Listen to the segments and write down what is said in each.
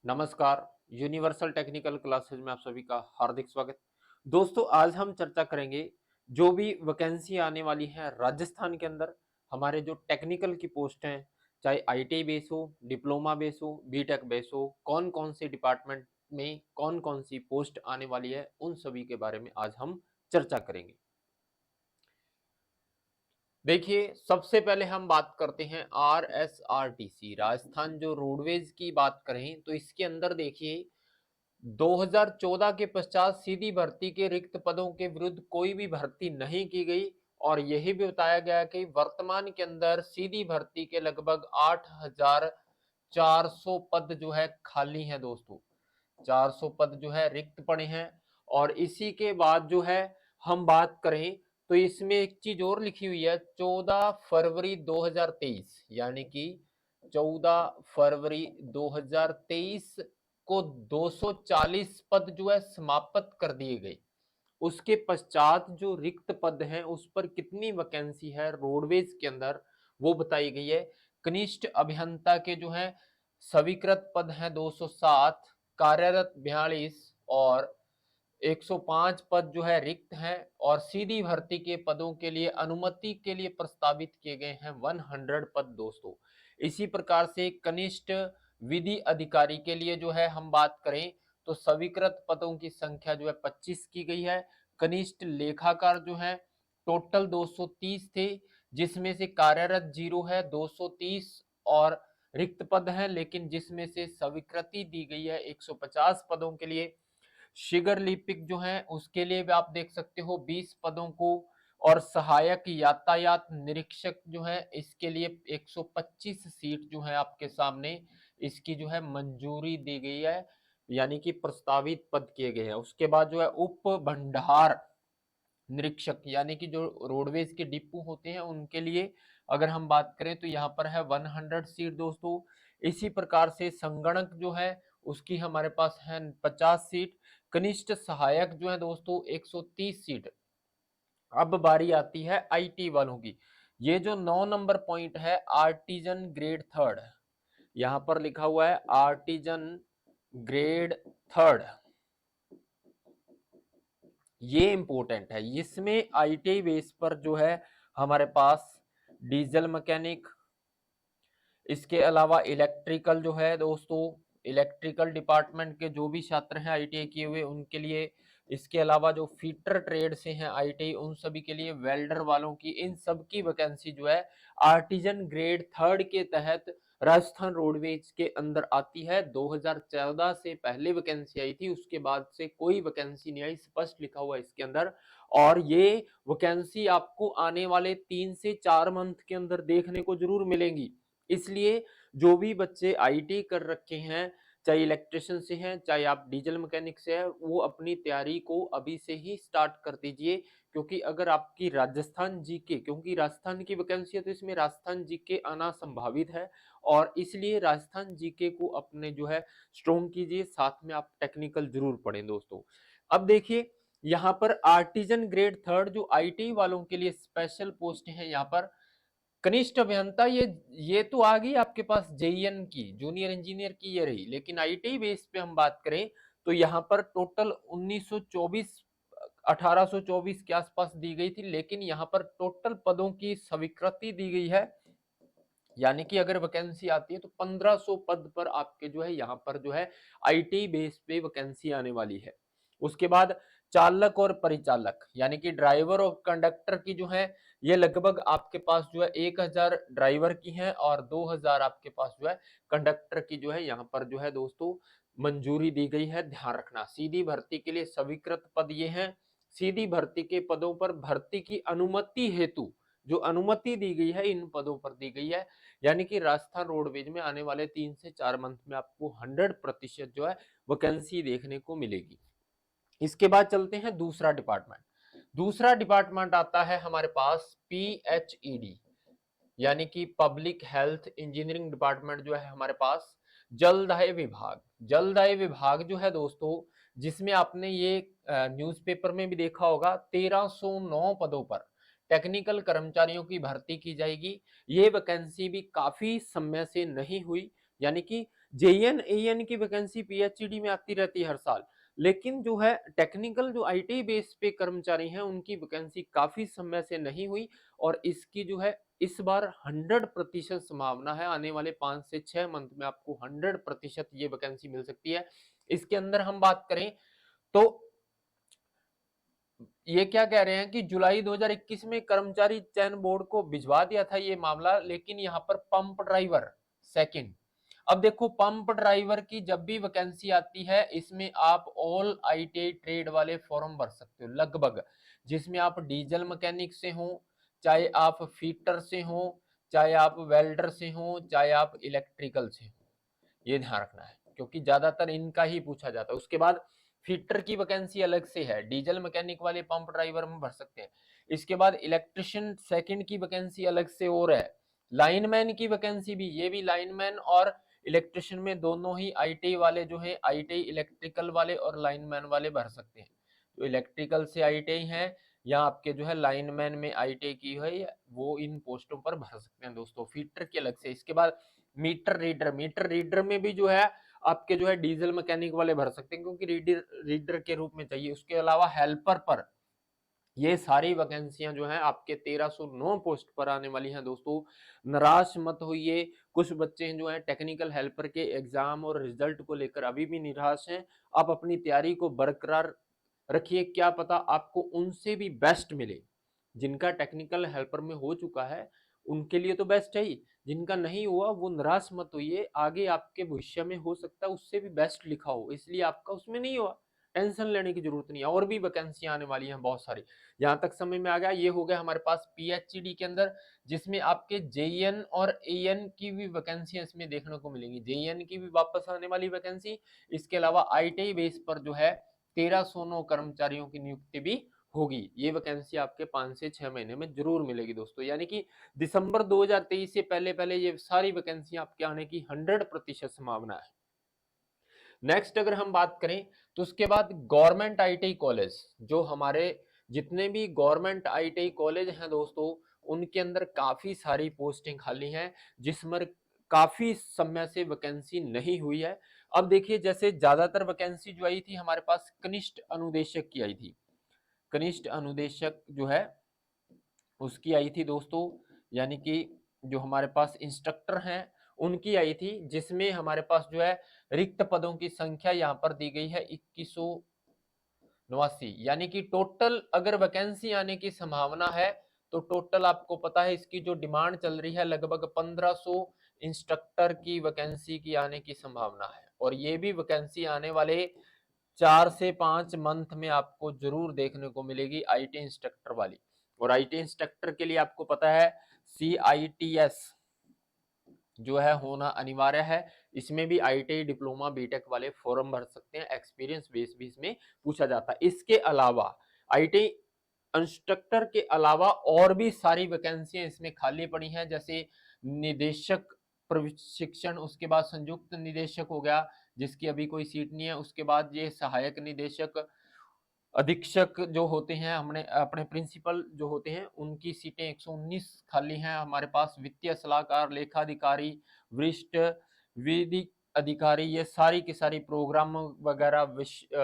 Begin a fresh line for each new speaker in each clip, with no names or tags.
नमस्कार। Universal technical classes में आप सभी का हार्दिक स्वागत। दोस्तों, आज हम चर्चा करेंगे जो भी वैकेंसी आने वाली है राजस्थान के अंदर। हमारे जो टेक्निकल की पोस्ट हैं, चाहे आईटीआई बेस हो, डिप्लोमा बेस हो, बीटेक बेस हो, कौन कौन से डिपार्टमेंट में कौन कौन सी पोस्ट आने वाली है, उन सभी के बारे में आज हम चर्चा करेंगे। देखिए, सबसे पहले हम बात करते हैं आरएसआरटीसी राजस्थान जो रोडवेज की बात करें तो इसके अंदर देखिए 2014 के पश्चात सीधी भर्ती के रिक्त पदों के विरुद्ध कोई भी भर्ती नहीं की गई और यही भी बताया गया कि वर्तमान के अंदर सीधी भर्ती के लगभग 8,400 पद जो है खाली हैं दोस्तों। 400 पद जो है रिक्त पड़े हैं। और इसी के बाद जो है हम बात करें तो इसमें एक चीज और लिखी हुई है, 14 फरवरी 2023 यानी कि 14 फरवरी 2023 को 240 पद जो है समाप्त कर दिए गए। उसके पश्चात जो रिक्त पद हैं उस पर कितनी वैकेंसी है रोडवेज के अंदर वो बताई गई है। कनिष्ठ अभियंता के जो है स्वीकृत पद हैं 207, कार्यरत 42 और 105 पद जो है रिक्त हैं। और सीधी भर्ती के पदों के लिए अनुमति के लिए प्रस्तावित किए गए हैं 100 पद दोस्तों। इसी प्रकार से कनिष्ठ विधि अधिकारी के लिए जो है हम बात करें तो स्वीकृत पदों की संख्या जो है 25 की गई है। कनिष्ठ लेखाकार जो है टोटल 230 थे, जिसमें से कार्यरत 0 है 230 और रिक्त पद है, लेकिन जिसमें से स्वीकृति दी गई है 150 पदों के लिए। शिगर लिपिक जो है उसके लिए भी आप देख सकते हो 20 पदों को। और सहायक यातायात निरीक्षक जो है इसके लिए 125 सीट जो है आपके सामने इसकी जो है मंजूरी दी गई है, यानी कि प्रस्तावित पद किए गए हैं। उसके बाद जो है उप भंडार निरीक्षक यानी कि जो रोडवेज के डिपो होते हैं उनके लिए अगर हम बात करें तो यहाँ पर है 100 सीट दोस्तों। इसी प्रकार से संगणक जो है उसकी हमारे पास है 50 सीट। कनिष्ठ सहायक जो है दोस्तों 130 सीट। अब बारी आती है आईटी वालों की। ये जो 9 नंबर पॉइंट है आर्टिजन ग्रेड थर्ड, यहाँ पर लिखा हुआ है आर्टिजन ग्रेड थर्ड, ये इंपॉर्टेंट है। इसमें आईटीआई बेस पर जो है हमारे पास डीजल मैकेनिक, इसके अलावा इलेक्ट्रिकल जो है दोस्तों, इलेक्ट्रिकल डिपार्टमेंट के जो भी छात्र हैं आईटीआई किए हुए उनके लिए, इसके अलावा जो फीटर ट्रेड से हैं आईटीआई उन सभी के लिए, वेल्डर वालों की, इन सब की वैकेंसी जो है आर्टिजन ग्रेड थर्ड के तहत राजस्थान रोडवेज के अंदर आती है। 2014 से पहले वैकेंसी आई थी, उसके बाद से कोई वैकेंसी नहीं आई, स्पष्ट लिखा हुआ है इसके अंदर। और ये वैकेंसी आपको आने वाले 3 से 4 मंथ के अंदर देखने को जरूर मिलेंगी। इसलिए जो भी बच्चे आईटी कर रखे हैं, चाहे इलेक्ट्रिशियन से हैं चाहे आप डीजल मैकेनिक से हैं, वो अपनी तैयारी को अभी से ही स्टार्ट कर दीजिए। क्योंकि अगर आपकी राजस्थान जीके, क्योंकि राजस्थान की वैकेंसी है तो इसमें राजस्थान जीके आना संभावित है और इसलिए राजस्थान जीके को अपने जो है स्ट्रॉन्ग कीजिए, साथ में आप टेक्निकल जरूर पढ़ें दोस्तों। अब देखिए यहाँ पर आर्टिजन ग्रेड थर्ड जो आईटी वालों के लिए स्पेशल पोस्ट है, यहाँ पर कनिष्ठ अभियंता, ये तो आ गई आपके पास जेईएन की, जूनियर इंजीनियर की ये रही। लेकिन आईटी बेस पे हम बात करें तो यहाँ पर टोटल 1924 1824 के आसपास दी गई थी, लेकिन यहाँ पर टोटल पदों की स्वीकृति दी गई है। यानी कि अगर वैकेंसी आती है तो 1500 पद पर आपके जो है यहाँ पर जो है आईटी बेस पे वैकेंसी आने वाली है। उसके बाद चालक और परिचालक यानी कि ड्राइवर और कंडक्टर की जो है ये लगभग आपके पास जो है 1000 ड्राइवर की हैं और 2000 आपके पास जो है कंडक्टर की जो है यहाँ पर जो है दोस्तों मंजूरी दी गई है। ध्यान रखना, सीधी भर्ती के लिए स्वीकृत पद ये हैं। सीधी भर्ती के पदों पर भर्ती की अनुमति हेतु जो अनुमति दी गई है इन पदों पर दी गई है। यानी कि राजस्थान रोडवेज में आने वाले 3 से 4 मंथ में आपको 100% जो है वैकेंसी देखने को मिलेगी। इसके बाद चलते हैं दूसरा डिपार्टमेंट। दूसरा डिपार्टमेंट आता है हमारे पास पीएचईडी यानी कि पब्लिक हेल्थ इंजीनियरिंग डिपार्टमेंट जो है हमारे पास। जलदाय विभाग, जलदाय विभाग जो है दोस्तों, जिसमें आपने ये न्यूज़पेपर में भी देखा होगा 1309 पदों पर टेक्निकल कर्मचारियों की भर्ती की जाएगी। ये वैकेंसी भी काफी समय से नहीं हुई, यानी कि जेईएन एईएन की वैकेंसी पीएचईडी में आती रहती है हर साल, लेकिन जो है टेक्निकल जो आईटी बेस पे कर्मचारी हैं उनकी वैकेंसी काफी समय से नहीं हुई, और इसकी जो है इस बार 100% संभावना है, आने वाले 5 से 6 मंथ में आपको 100% ये वैकेंसी मिल सकती है। इसके अंदर हम बात करें तो ये क्या कह रहे हैं कि जुलाई 2021 में कर्मचारी चयन बोर्ड को भिजवा दिया था ये मामला, लेकिन यहाँ पर पंप ड्राइवर सेकंड। अब देखो पंप ड्राइवर की जब भी वैकेंसी आती है इसमें आप ऑल आईटीआई ट्रेड वाले फॉर्म भर सकते हो लगभग, जिसमें आप डीजल मैकेनिक से हो, चाहे आप फीटर से हो, चाहे आप वेल्डर से हो, चाहे आप इलेक्ट्रिकल से हो, ये ध्यान रखना है क्योंकि ज्यादातर इनका ही पूछा जाता है। उसके बाद फिटर की वैकेंसी अलग से है, डीजल मैकेनिक वाले पंप ड्राइवर में भर सकते हैं। इसके बाद इलेक्ट्रिशियन सेकंड की वैकेंसी अलग से और है। लाइनमैन की वैकेंसी भी, ये भी लाइनमैन और इलेक्ट्रिशियन में दोनों ही आईटीआई वाले जो है, आईटीआई इलेक्ट्रिकल वाले और लाइनमैन वाले भर सकते हैं। जो इलेक्ट्रिकल से आईटीआई है या आपके जो है लाइनमैन में आईटीआई की है, वो इन पोस्टों पर भर सकते हैं दोस्तों, फीटर की अलग से। इसके बाद मीटर रीडर, मीटर रीडर में भी जो है आपके जो है डीजल मैकेनिक वाले भर सकते हैं क्योंकि रीडर रीडर के रूप में चाहिए। उसके अलावा हेल्पर पर ये सारी वैकेंसियां जो है आपके 1309 पोस्ट पर आने वाली हैं दोस्तों। निराश मत होइए, कुछ बच्चे जो हैं टेक्निकल हेल्पर के एग्जाम और रिजल्ट को लेकर अभी भी निराश हैं। आप अपनी तैयारी को बरकरार रखिए, क्या पता आपको उनसे भी बेस्ट मिले। जिनका टेक्निकल हेल्पर में हो चुका है उनके लिए तो बेस्ट है ही, जिनका नहीं हुआ वो निराश मत होइए, आगे आपके भविष्य में हो सकता है उससे भी बेस्ट लिखा हो, इसलिए आपका उसमें नहीं हुआ, टेंशन लेने की जरूरत नहीं है। और भी वैकेंसी आने वाली हैं बहुत सारी। जहां तक समय में आ गया, ये हो गया हमारे पास पीएचईडी के अंदर, जिसमें आपके जेईएन और एएन की भी वैकेंसी इसमें देखने को मिलेंगी। जेईएन की भी वापस आने वाली वैकेंसी, इसके अलावा आईटीआई बेस पर जो है 1309 कर्मचारियों की नियुक्ति भी होगी। ये वैकेंसी आपके 5 से 6 महीने में जरूर मिलेगी दोस्तों, यानी कि दिसंबर 2023 से पहले पहले ये सारी वैकेंसी आपके आने की 100% संभावना है। नेक्स्ट अगर हम बात करें तो उसके बाद गवर्नमेंट आईटीआई कॉलेज, जो हमारे जितने भी गवर्नमेंट आईटीआई कॉलेज हैं दोस्तों, उनके अंदर काफी सारी पोस्टिंग खाली हैं, जिसमें काफी समय से वैकेंसी नहीं हुई है। अब देखिए जैसे ज्यादातर वैकेंसी जो आई थी हमारे पास कनिष्ठ अनुदेशक की आई थी, कनिष्ठ अनुदेशक जो है उसकी आई थी दोस्तों, यानी कि जो हमारे पास इंस्ट्रक्टर हैं उनकी आई थी, जिसमें हमारे पास जो है रिक्त पदों की संख्या यहाँ पर दी गई है 2189, यानी कि टोटल अगर वैकेंसी आने की संभावना है तो टोटल आपको पता है इसकी जो डिमांड चल रही है लगभग 1500 इंस्ट्रक्टर की वैकेंसी की आने की संभावना है। और ये भी वैकेंसी आने वाले 4 से 5 मंथ में आपको जरूर देखने को मिलेगी आईटी इंस्ट्रक्टर वाली। और आईटी इंस्ट्रक्टर के लिए आपको पता है CITS जो है होना अनिवार्य है। इसमें भी आईटीआई डिप्लोमा बीटेक वाले फॉर्म भर सकते हैं, एक्सपीरियंस बेस भी इसमें पूछा जाता है। इसके अलावा आईटीआई इंस्ट्रक्टर के अलावा और भी सारी वैकेंसियां इसमें खाली पड़ी हैं, जैसे निदेशक प्रशिक्षण, उसके बाद संयुक्त निदेशक हो गया जिसकी अभी कोई सीट नहीं है, उसके बाद ये सहायक निदेशक, अधीक्षक जो होते हैं हमने अपने प्रिंसिपल जो होते हैं उनकी सीटें 119 खाली हैं हमारे पास। वित्तीय सलाहकार, लेखाधिकारी, वरिष्ठ विधिक अधिकारी, ये सारी की सारी प्रोग्राम वगैरह,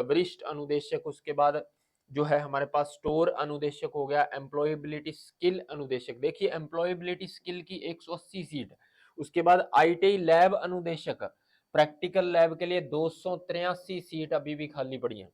वरिष्ठ अनुदेशक, उसके बाद जो है हमारे पास स्टोर अनुदेशक हो गया, एम्प्लॉयबिलिटी स्किल अनुदेशक, देखिए एम्प्लॉयबिलिटी स्किल की 180 सीट। उसके बाद आईटीआई लैब अनुदेशक, प्रैक्टिकल लैब के लिए 283 सीट अभी भी खाली पड़ी है।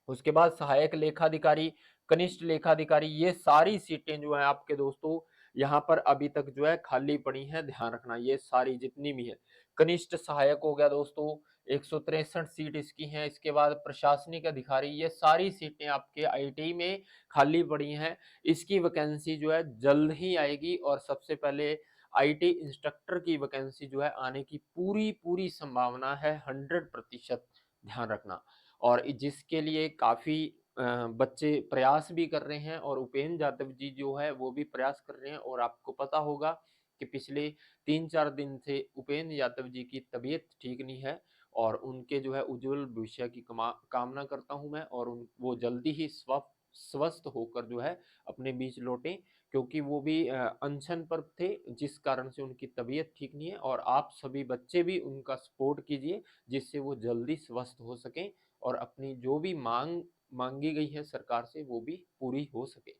उसके बाद सहायक लेखाधिकारी, कनिष्ठ लेखाधिकारी, ये सारी सीटें जो है आपके दोस्तों यहाँ पर अभी तक जो है खाली पड़ी हैं, ध्यान रखना ये सारी जितनी भी है। कनिष्ठ सहायक हो गया दोस्तों, 163 सीट इसकी हैं। इसके बाद प्रशासनिक अधिकारी, ये सारी सीटें आपके आईटी में खाली पड़ी हैं। इसकी वैकेंसी जो है जल्द ही आएगी और सबसे पहले आईटी इंस्ट्रक्टर की वैकेंसी जो है आने की पूरी पूरी संभावना है, 100%, ध्यान रखना। और जिसके लिए काफी बच्चे प्रयास भी कर रहे हैं और उपेंद्र यादव जी जो है वो भी प्रयास कर रहे हैं। और आपको पता होगा कि पिछले 3-4 दिन से उपेंद्र यादव जी की तबीयत ठीक नहीं है, और उनके जो है उज्जवल भविष्य की कामना करता हूं मैं, और वो जल्दी ही स्वस्थ होकर जो है अपने बीच लौटें। क्योंकि वो भी अनशन पर थे, जिस कारण से उनकी तबीयत ठीक नहीं है। और आप सभी बच्चे भी उनका सपोर्ट कीजिए, जिससे वो जल्दी स्वस्थ हो सकें और अपनी जो भी मांगी गई है सरकार से वो भी पूरी हो सके।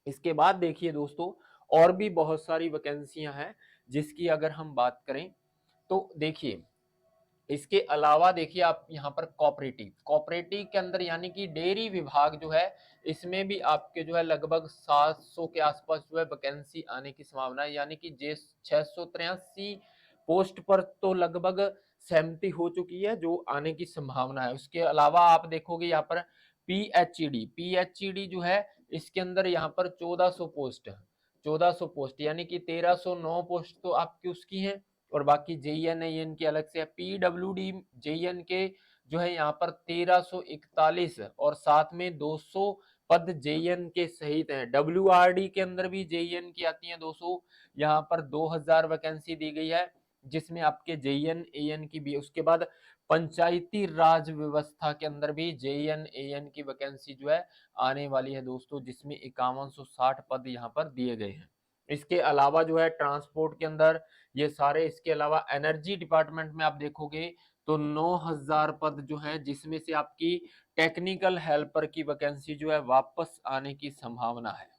इसके बाद देखिए दोस्तों, और भी बहुत सारी वैकेंसियां हैं जिसकी अगर हम बात करें तो देखिए, इसके अलावा देखिए आप यहाँ पर कोऑपरेटिव कोऑपरेटिव के अंदर यानी कि डेयरी विभाग जो है, इसमें भी आपके जो है लगभग 700 के आसपास जो है वैकेंसी आने की संभावना है। यानी कि जे 683 पोस्ट पर तो लगभग सहमति हो चुकी है, जो आने की संभावना है। उसके अलावा आप देखोगे यहाँ पर पीएचईडी जो है, इसके अंदर यहाँ पर 1400 पोस्ट है। 1400 पोस्ट यानी कि 1309 पोस्ट तो आपकी उसकी है, और बाकी जेईएन एन की अलग से है। पीडब्ल्यूडी जेईएन के जो है यहाँ पर 1341 और साथ में 200 पद जेईएन के सहित हैं। डब्ल्यूआरडी के अंदर भी जेईएन की आती है 200, यहाँ पर 2000 वैकेंसी दी गई है, जिसमें आपके जेईएन एएन की भी। उसके बाद पंचायती राज व्यवस्था के अंदर भी जेईएन एएन की वैकेंसी जो है आने वाली है दोस्तों, जिसमें 5160 पद यहाँ पर दिए गए हैं। इसके अलावा जो है ट्रांसपोर्ट के अंदर ये सारे, इसके अलावा एनर्जी डिपार्टमेंट में आप देखोगे तो 9000 पद जो है, जिसमें से आपकी टेक्निकल हेल्पर की वैकेंसी जो है वापस आने की संभावना है।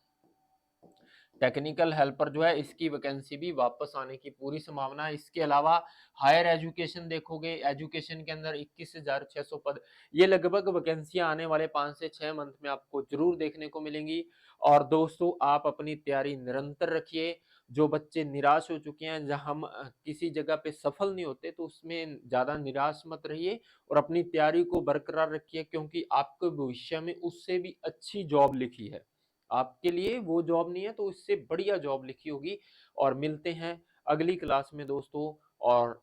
टेक्निकल हेल्पर जो है इसकी वैकेंसी भी वापस आने की पूरी संभावना है। इसके अलावा हायर एजुकेशन देखोगे, एजुकेशन के अंदर 21,600 पद, ये लगभग वैकेंसियां आने वाले 5 से 6 मंथ में आपको जरूर देखने को मिलेंगी। और दोस्तों आप अपनी तैयारी निरंतर रखिए। जो बच्चे निराश हो चुके हैं, जहां हम किसी जगह पे सफल नहीं होते, तो उसमें ज्यादा निराश मत रहिए और अपनी तैयारी को बरकरार रखिए, क्योंकि आपके भविष्य में उससे भी अच्छी जॉब लिखी है। आपके लिए वो जॉब नहीं है तो इससे बढ़िया जॉब लिखी होगी। और मिलते हैं अगली क्लास में दोस्तों। और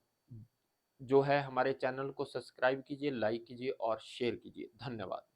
जो है हमारे चैनल को सब्सक्राइब कीजिए, लाइक कीजिए और शेयर कीजिए। धन्यवाद।